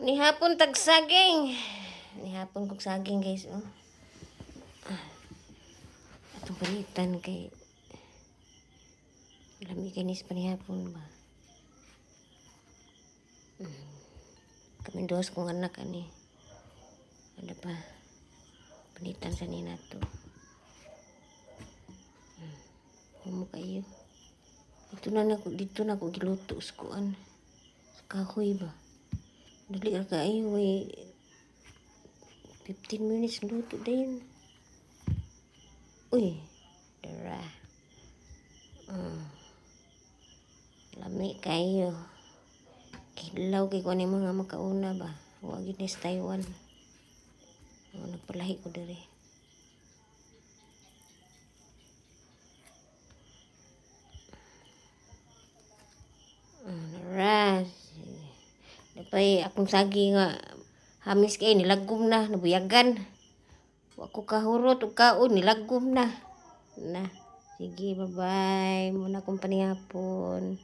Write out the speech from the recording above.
Ni hapon tag saging. Ni hapon kog saging guys, oh. Atong palitan kay lami kanis pa ni hapon ba. Kami dos kong anak ani. Ada pa palitan sa nina to. Kumo kayo. Dito na ko giluto sa kuan. Sa kahoy ba. Dali ra kaayo way 15 minutes luto din. Uy, dara. Lami kayo. Kilaw kay ko ni mga makauna ba. Wa gid ni sa Taiwan. Nagpalahi ko diri. Dara. Dapay akong sagi nga hamis kay nilagom na, nabuyagan. Wa ko kahurot ug kaon nilagom na. Na. Sige, bye-bye. Muna kong panihapon.